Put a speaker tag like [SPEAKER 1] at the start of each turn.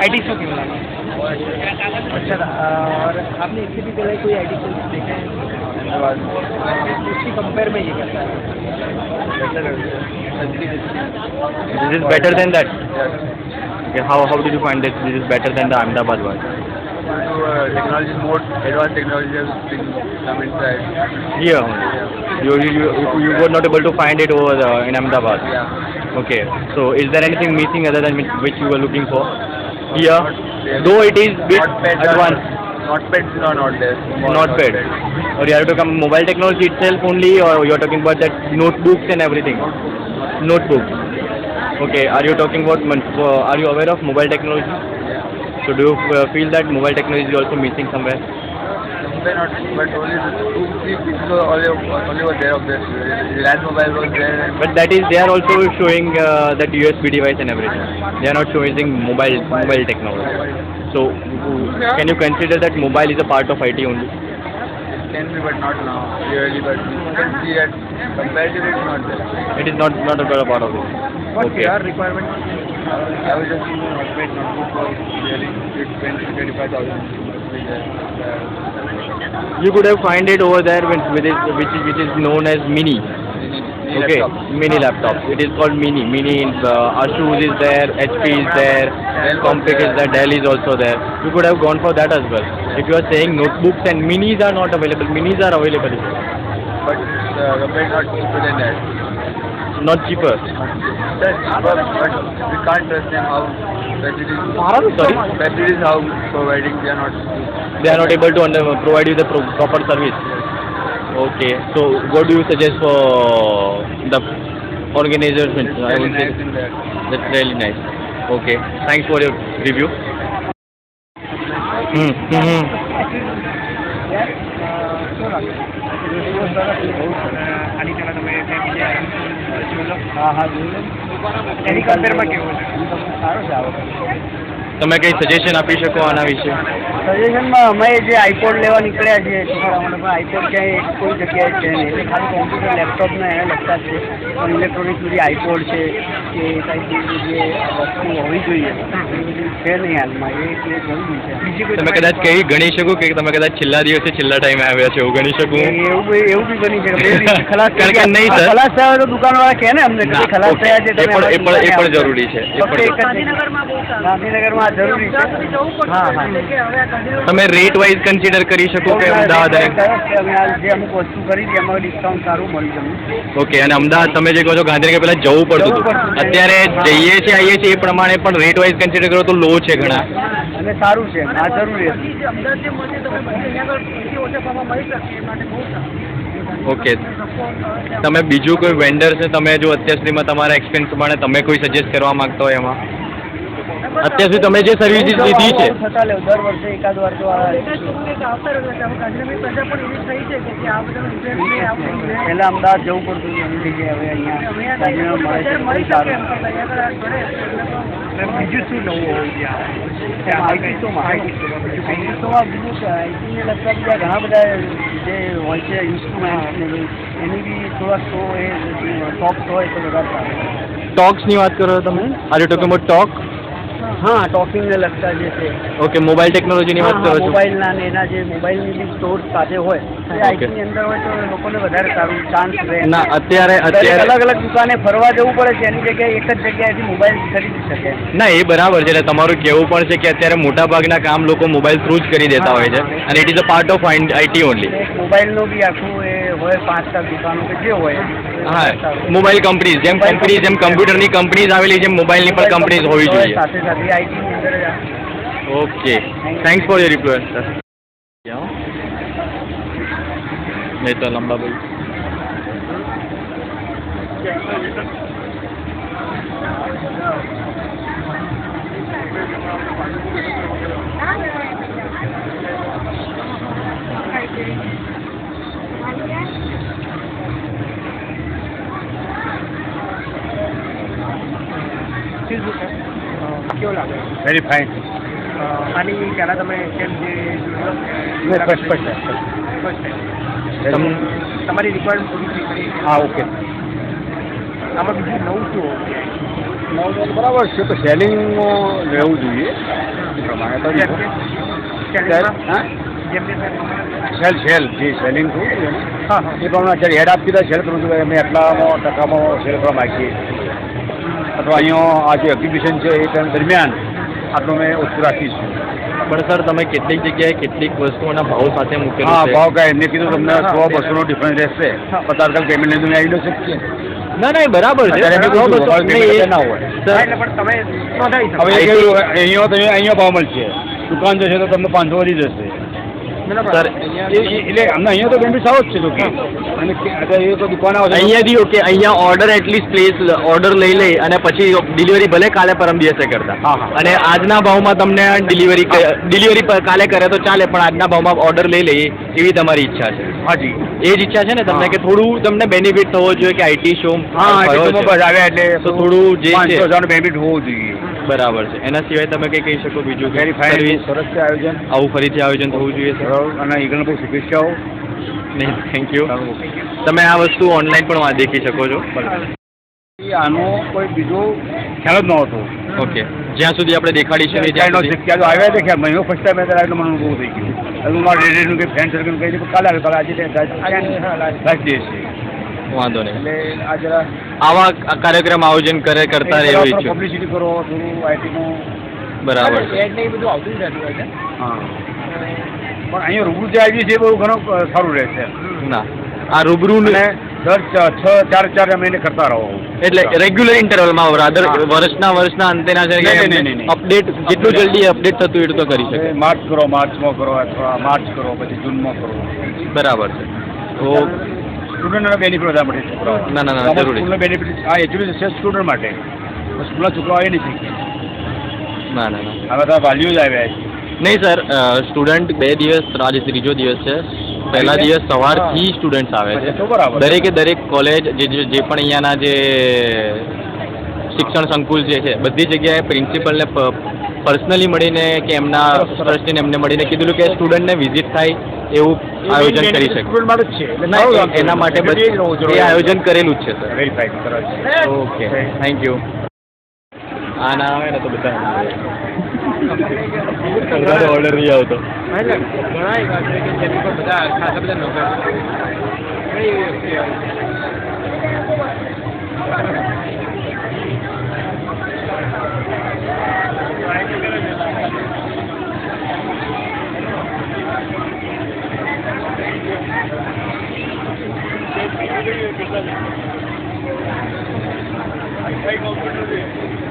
[SPEAKER 1] IT show क्यों लगा? अच्छा और आपने इससे भी पहले कोई आईटी शो देखा है? उसकी कंपेयर में ये कैसा है?
[SPEAKER 2] This is better than that. Okay, how did you find that this is better than the Ahmedabad one?
[SPEAKER 3] Technology, more advanced technology has been come inside.
[SPEAKER 2] Here, you were not able to find it over in Ahmedabad.
[SPEAKER 3] Yeah.
[SPEAKER 2] Okay, so is there anything missing other than which you were looking for? Here,
[SPEAKER 3] Not there.
[SPEAKER 2] though it is bit
[SPEAKER 3] Notepads
[SPEAKER 2] advanced,
[SPEAKER 3] Notepads are not there.
[SPEAKER 2] Notepad. Or you have to come mobile technology itself only, or you are talking about that notebooks and everything? Notebooks. Okay, are you talking about? Are you aware of mobile technology?
[SPEAKER 3] Yeah.
[SPEAKER 2] So do you feel that mobile technology is also missing somewhere?
[SPEAKER 3] Somewhere not, but only the 2-3 pieces were only were there of this. Reliance Mobile was there. And
[SPEAKER 2] But that is they are also showing that USB device and everything. They are not showing mobile technology. So can you consider that mobile is a part of IT only?
[SPEAKER 3] it can be, but not now. Really, but you can see that comparatively it's not there.
[SPEAKER 2] It is not a part of it.
[SPEAKER 1] What's
[SPEAKER 2] Okay.
[SPEAKER 1] your requirement?
[SPEAKER 3] I was just using Notepad notebook for really it went to 25,000.
[SPEAKER 2] You could have find it over there which is known as Mini. Okay, Mini laptop. It is called Mini. Mini. Asus is there, HP is there, Compaq is there, Dell is also there. You could have gone for that as well. If you are saying notebooks and minis are not available, minis are available.
[SPEAKER 3] But compared not cheaper than that.
[SPEAKER 2] Not cheaper.
[SPEAKER 3] That's cheaper, but we can't trust them how
[SPEAKER 2] Sorry?
[SPEAKER 3] facilities how providing they are not.
[SPEAKER 2] They are not able to provide you the proper service. Okay. So what do you suggest for the organizers? I
[SPEAKER 3] Very
[SPEAKER 2] would say
[SPEAKER 3] nice in that.
[SPEAKER 2] that's really nice. Okay. Thanks for your review.
[SPEAKER 1] આની પહેલાં તમે હા હા જોયું એની કમ્પેરમાં કેવું છે? સારો છે આ વખતે.
[SPEAKER 2] તમે કઈ સજેશન આપી શકો આના વિશે?
[SPEAKER 1] સજેશનમાં અમે જે આઈપોડ લેવા નીકળ્યા છીએ છોકરાઓને પણ આઈપોડ ક્યાંય કોઈ જગ્યાએ છે નહીં એટલે ખાલી કોમ્પ્યુટર લેપટોપને એને લગતા જ છે પણ ઇલેક્ટ્રોનિક બધી આઈપોડ છે કે કંઈક જે વસ્તુ હોવી જોઈએ એ બધી છે નહીં હાલમાં એ જરૂરી છે. બીજી કોઈ
[SPEAKER 2] તમે કદાચ કઈ ગણી શકો કે તમે કદાચ છેલ્લા દિવસે છેલ્લા ટાઈમે આવ્યા છો એવું ગણી શકું?
[SPEAKER 1] એવું બી બની શકે બે દિવસ ખલાસ
[SPEAKER 2] કારણ કે નહીં સર.
[SPEAKER 1] ખલાસ થયા તો દુકાનવાળા કહે ને અમને કે
[SPEAKER 2] ના,
[SPEAKER 1] ખલાસ
[SPEAKER 2] ઓકે.
[SPEAKER 1] થયા છે
[SPEAKER 2] એ પણ જરૂરી છે. ગાંધીનગરમાં
[SPEAKER 1] જરૂરી છે. હા હા
[SPEAKER 2] તમે રેટ વાઇઝ કન્સિડર કરી શકો કે અમદાવાદ અને
[SPEAKER 1] અમે આ જે અમુક વસ્તુ ખરીદી એમાં ડિસ્કાઉન્ટ સારું મળી જશે.
[SPEAKER 2] ઓકે અને અમદાવાદ તમે જે કહો છો ગાંધીનગર પહેલા જવું પડતું હતું અત્યારે જઈએ છીએ આવીએ છીએ એ પ્રમાણે પણ રેટ વાઇઝ કન્સિડર કરો તો લો છે ઘણા
[SPEAKER 1] અને સારું છે આ જરૂરી
[SPEAKER 2] ઓકે તમે બીજું કોઈ વેન્ડર છે તમે જો અત્યાર સુધીમાં તમારા એક્સપિરિયન્સ પ્રમાણે તમે કોઈ સજેસ્ટ કરવા માંગતા હોય એમાં અત્યાર સુધી તમે જે સર્વિસીસ લીધી છે
[SPEAKER 1] થતા લેવું દર વર્ષે એકાદ વાર તો પહેલાં અમદાવાદ જવું પડતું એની જગ્યાએ હવે અહીંયા ગાંધીનગર મળે છે સારું. બીજું શું નવું હોવું જોઈએ આઈટી શોમાં બીજું કે આઈટીને લગતા બીજા ઘણા બધા જે હોય છે ઇન્સ્ટ્રુમેન્ટ એની બી થોડાક શો એ ટોક્સ હોય તો વધારે સારું.
[SPEAKER 2] ટોક્સની વાત કરો તમે are you talking about talk
[SPEAKER 1] હા ટોકિંગને લગતા જે છે
[SPEAKER 2] ઓકે મોબાઈલ ટેકનોલોજીની વાત કરો છો
[SPEAKER 1] મોબાઈલના ને એના જે મોબાઈલની બી સ્ટોર સાથે હોય એ આઈટીની અંદર હોય તો લોકોને વધારે સારું ચાન્સ રહે.
[SPEAKER 2] ના અત્યારે
[SPEAKER 1] અલગ અલગ દુકાને ફરવા જવું પડે છે એની જગ્યાએ એક જ જગ્યાએથી મોબાઈલ ખરીદી શકે.
[SPEAKER 2] ના એ બરાબર છે એટલે તમારું કહેવું પણ છે કે અત્યારે મોટાભાગના કામ લોકો મોબાઈલ થ્રુ જ કરી દેતા હોય છે અને it is a part of IT only.
[SPEAKER 1] મોબાઈલનું બી આખું એ હોય 5-7 દુકાનો કે જે હોય
[SPEAKER 2] હા મોબાઈલ કંપનીઝ જેમ કમ્પ્યુટરની કંપનીઝ આવેલી જેમ મોબાઈલની પણ કંપનીઝ હોવી જોઈએ.
[SPEAKER 1] સાથે સાથે આઈટીની અંદર જ
[SPEAKER 2] okay thanks for your reply sir. નહીં તો લંબા ભાઈ
[SPEAKER 1] કેવો લાગે?
[SPEAKER 3] Very fine.
[SPEAKER 1] આની પહેલાં તમે કેમ જે તમારી રિક્વાયરમેન્ટ પૂરી થઈ કરી?
[SPEAKER 3] હા, ઓકે.
[SPEAKER 1] આમાં બીજું નવું શું હોવું?
[SPEAKER 3] બરાબર છે, તો સેલિંગ રહેવું જોઈએ એ પ્રમાણે તો
[SPEAKER 1] જેમ કે સેલિંગમાં
[SPEAKER 3] હા
[SPEAKER 1] જેમ કે
[SPEAKER 3] સેલ જે સેલિંગ થયું છે ને
[SPEAKER 1] હા હા
[SPEAKER 3] એ પ્રમાણે અત્યારે હેડ આપી દીધા સેલ કરું છું અમે એટલામાં ટકામાં સેલ કરવા માગીએ અથવા અહીંયા આ જે એક્ઝિબિશન છે એ ટાઈમ દરમિયાન આટલું મેં ઓછું રાખીશું.
[SPEAKER 2] પણ સર તમે કેટલીક જગ્યાએ કેટલીક વસ્તુઓના ભાવ સાથે મૂકેલું
[SPEAKER 3] હા,
[SPEAKER 2] છે.
[SPEAKER 3] ભાવ કાંઈ એમને કીધું તમને 100-200 નો ડિફરન્સ રહેશે. તાત્કાલિક પેમેન્ટ લઈને તમે આવી ન શકીએ.
[SPEAKER 2] ના ના એ બરાબર છે.
[SPEAKER 3] અત્યારે
[SPEAKER 2] બરાબર
[SPEAKER 3] બધું
[SPEAKER 2] છે.
[SPEAKER 3] ભાવ
[SPEAKER 2] તમને
[SPEAKER 3] payment
[SPEAKER 2] એ-
[SPEAKER 3] ના હોય.
[SPEAKER 2] સર,
[SPEAKER 1] એટલે પણ તમે નોંધાવી શકો.
[SPEAKER 3] હવે એ કેવું અહીંયા તમે અહીંયા ભાવ મળશે, દુકાન જશે તો તમને 500 વધી જશે.
[SPEAKER 2] સર,
[SPEAKER 3] એટલે અમને અહીંયા તો બેનિફિટ આવો જ છે તો કે અને અત્યારે એ તો દુકાન આવે
[SPEAKER 2] અહીંયાથી ઓકે અહીંયા ઓર્ડર એટલીસ્ટ પ્લેસ ઓર્ડર લઈ લે અને પછી ડિલિવરી ભલે કાલે પરમ દિવસે કરતા
[SPEAKER 3] હા, હા.
[SPEAKER 2] અને આજના ભાવમાં તમને ડિલિવરી કાલે કરે તો ચાલે પણ આજના ભાવમાં ઓર્ડર લઈ લઈએ એવી તમારી ઈચ્છા છે.
[SPEAKER 3] હાજી.
[SPEAKER 2] એ જ ઈચ્છા છે ને તમને
[SPEAKER 3] હા.
[SPEAKER 2] કે થોડું તમને બેનિફિટ થવો જોઈએ કે આઈટી શો
[SPEAKER 3] હા, એટલે તો બસ આવ્યા એટલે
[SPEAKER 2] તો થોડું જે છે
[SPEAKER 3] 500,000 બેનિફિટ હોવું જોઈએ.
[SPEAKER 2] બરાબર છે. એના સિવાય તમે કંઈ કહી શકો બીજું કે
[SPEAKER 3] વેરી ફાઇન,
[SPEAKER 2] સર્વિસ
[SPEAKER 3] સરસ છે આયોજન.
[SPEAKER 2] આવું ફરીથી આયોજન થવું જોઈએ સર?
[SPEAKER 3] બરાબર. અને ઈગલને બહુ શુભેચ્છાઓ.
[SPEAKER 2] નહીં થેન્ક યુ. તમે આ વસ્તુ ઓનલાઈન પણ દેખી શકો છો.
[SPEAKER 3] આનો કોઈ બીજો ખ્યાલ જ નહોતો.
[SPEAKER 2] ઓકે જ્યાં સુધી આપણે દેખાડીશું એ
[SPEAKER 3] ક્યાંય
[SPEAKER 2] ત્યાં
[SPEAKER 3] નો
[SPEAKER 2] સુધી.
[SPEAKER 3] ક્યાં આવ્યા દેખ્યા મહિનો ફર્સ્ટ ટાઈમ એટલે મને અનુભવ થઈ ગયો. હવે હું મારા રેડિયનું કે ફ્રેન્ડ સર્કલ કહી દઉં કાલે આવે આજે લાસ્ટ ડે છે
[SPEAKER 2] વાંધો નહીં.
[SPEAKER 3] એટલે આ જરા
[SPEAKER 2] આવા કાર્યક્રમ આયોજન કરતા રહેવું ઈચ્છું.
[SPEAKER 3] પબ્લિસિટી કરો થોડું આઈટીનું.
[SPEAKER 2] બરાબર છે.
[SPEAKER 1] એડ ને એ બધું આવતું જ રહેતું હોય છે.
[SPEAKER 3] હા, પણ અહીંયા રૂબરૂ જે આવી છે એ બહુ ઘણું સારું રહેશે.
[SPEAKER 2] ના આ રૂબરૂ
[SPEAKER 3] અને દર 4 મહિને કરતા રહો.
[SPEAKER 2] એટલે રેગ્યુલર ઇન્ટરવલમાં રાધર
[SPEAKER 3] હા.
[SPEAKER 2] વર્ષના અંતેના છે
[SPEAKER 3] નહીં.
[SPEAKER 2] અપડેટ જેટલું જલ્દી અપડેટ થતું એટલું તો કરી શકે.
[SPEAKER 3] માર્ચ કરો, માર્ચમાં કરો અથવા માર્ચ કરો પછી જૂનમાં કરો.
[SPEAKER 2] બરાબર છે. તો
[SPEAKER 3] સ્ટુડન્ટનો બેનિફિટ વધારે મળે છોકરાઓ.
[SPEAKER 2] ના, જરૂરી.
[SPEAKER 3] સ્કૂલનો બેનિફિટ આ એકચ્યુઅલી છે સ્ટુડન્ટ માટે. સ્કૂલના છોકરાઓ આવી નથી
[SPEAKER 2] ના
[SPEAKER 3] હવે તો વાલીઓ જ આવ્યા છે.
[SPEAKER 2] નહીં સર સ્ટુડન્ટ 2 દિવસ આજે ત્રીજો દિવસ છે. પહેલા દિવસ સવારથી સ્ટુડન્ટ્સ આવે છે.
[SPEAKER 3] તો બરાબર.
[SPEAKER 2] દરેક કોલેજ જે પણ અહીંયાના જે શિક્ષણ સંકુલ જે છે બધી જગ્યાએ પ્રિન્સિપલને પર્સનલી મળીને કે એમના ટ્રસ્ટીને એમને મળીને કીધું કે સ્ટુડન્ટને વિઝિટ થાય એવું આયોજન કરી શકે.
[SPEAKER 3] સ્ટુડન્ટ માટે જ છે એટલે
[SPEAKER 2] ના,
[SPEAKER 3] સારું લાગે.
[SPEAKER 2] એના માટે બસ એ આયોજન કરેલું જ છે સર.
[SPEAKER 3] વેરીફાઈ સરસ.
[SPEAKER 2] Okay thank you. આ ના આવે ને તો બધા ઓર્ડર નહીં આવતો.
[SPEAKER 1] એટલે ઘણા એવા છે કે જેની પર બધા ખાસા બધા નોકર છે. ઘણી એવી વસ્તુ આવે છે.
[SPEAKER 3] Thank you.